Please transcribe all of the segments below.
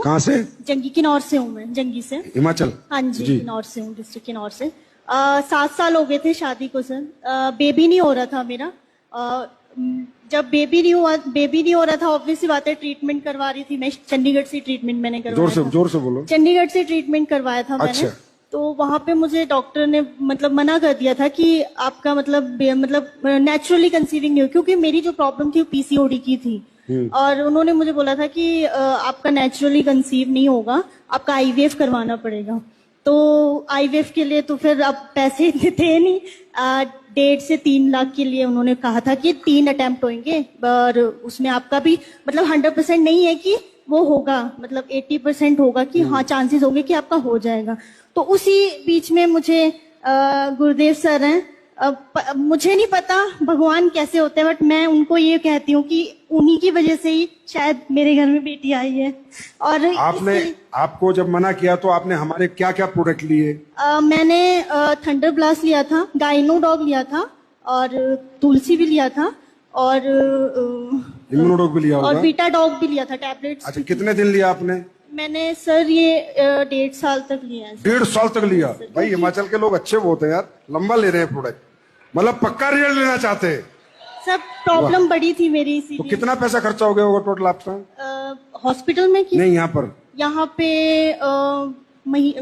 कहाँ से? जंगी, किन्नौर से हूँ मैं, जंगी से। हिमाचल? हाँ जी, किन्नौर से हूँ, डिस्ट्रिक्ट किन्नौर से। 7 साल हो गए थे शादी को सर। बेबी नहीं हो रहा था मेरा। जब बेबी नहीं हो रहा था, ऑब्वियस सी बात है, ट्रीटमेंट करवा रही थी मैं। चंडीगढ़ से ट्रीटमेंट मैंने करवाया था। जोर से बोलो। चंडीगढ़ से ट्रीटमेंट करवाया था मैंने। अच्छा। तो वहां पे मुझे डॉक्टर ने मतलब मना कर दिया था कि आपका मतलब नेचुरली कंसीविंग नहीं हो, क्योंकि मेरी जो प्रॉब्लम थी वो पीसीओडी की थी। और उन्होंने मुझे बोला था कि आपका नेचुरली कंसीव नहीं होगा, आपका आईवीएफ करवाना पड़ेगा। तो आईवीएफ के लिए तो फिर अब पैसे इतने थे नहीं। 1.5 से 3 लाख के लिए उन्होंने कहा था कि 3 अटेम्प्ट होंगे, और उसमें आपका भी मतलब 100% नहीं है कि वो होगा, मतलब 80% होगा कि हाँ चांसेस होंगे कि आपका हो जाएगा। तो उसी बीच में मुझे गुरुदेव सर हैं, मुझे नहीं पता भगवान कैसे होते हैं, बट मैं उनको ये कहती हूँ कि उन्हीं की वजह से ही शायद मेरे घर में बेटी आई है। और आपको जब मना किया तो आपने हमारे क्या क्या प्रोडक्ट लिए? मैंने थंडर ब्लास्ट लिया था, गाइनो डॉग लिया था, और तुलसी भी लिया था, और इम्यूनोडॉग भी लिया होगा, और बीटा डॉग भी लिया था, टैबलेट्स। अच्छा, कितने दिन लिया आपने? मैंने सर ये 1.5 साल तक लिया है। 1.5 साल तक लिया? भाई हिमाचल के लोग अच्छे बहुत हैं यार, लंबा ले रहे हैं प्रोडक्ट, मतलब पक्का रिजल्ट लेना चाहते हैं। सब प्रॉब्लम बड़ी थी मेरी, इसीलिए। तो कितना पैसा खर्चा हो गया होगा टोटल आपका? हॉस्पिटल में नहीं, यहाँ पे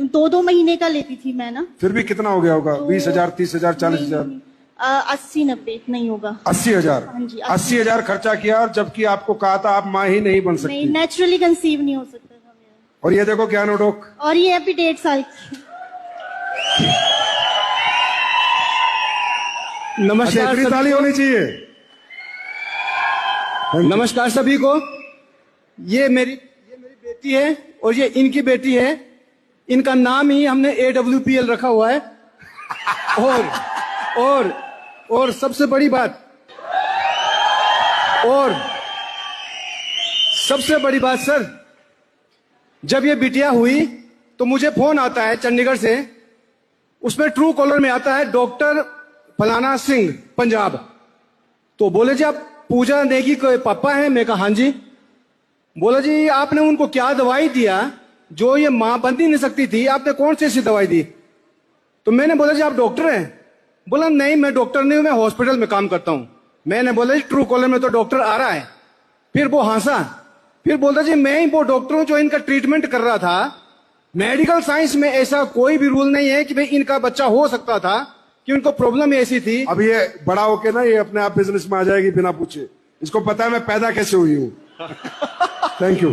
2 महीने का लेती थी मैं ना। फिर भी कितना हो गया होगा? 20,000, 30,000, 40,000? 80-90 नहीं होगा। 80,000? हाँ जी, 80,000 खर्चा किया, और जबकि आपको कहा था आप माँ ही नहीं बन सकती। नहीं, नेचुरली कंसीव नहीं हो सकता था मेरा। और ये देखो क्या नोडोक, और ये अभी 1.5 साल की। नमस्कार, इतनी ताली होनी चाहिए। नमस्कार सभी को। ये मेरी बेटी है, और ये इनकी बेटी है। इनका नाम ही हमने AWPL रखा हुआ है। और सबसे बड़ी बात, सर, जब ये बिटिया हुई तो मुझे फोन आता है चंडीगढ़ से, उसमें ट्रू कॉलर में आता है डॉक्टर फलाना सिंह पंजाब। तो बोले जी आप पूजा नेगी के पापा हैं? मैं कहा हाँ जी। बोला जी आपने उनको क्या दवाई दिया जो ये मां बन ही नहीं सकती थी, आपने कौन सी ऐसी दवाई दी? तो मैंने बोला जी आप डॉक्टर हैं? बोला नहीं मैं डॉक्टर नहीं हूं, मैं हॉस्पिटल में काम करता हूं। मैंने बोला जी ट्रू कॉलर में तो डॉक्टर आ रहा है। फिर वो हंसा, फिर बोलता जी मैं ही वो डॉक्टर हूं जो इनका ट्रीटमेंट कर रहा था। मेडिकल साइंस में ऐसा कोई भी रूल नहीं है कि भाई इनका बच्चा हो सकता था, कि उनको प्रॉब्लम ऐसी थी। अब ये बड़ा होके ना ये अपने आप बिजनेस में आ जाएगी बिना पूछे, इसको पता है मैं पैदा कैसे हुई हूँ। Thank you.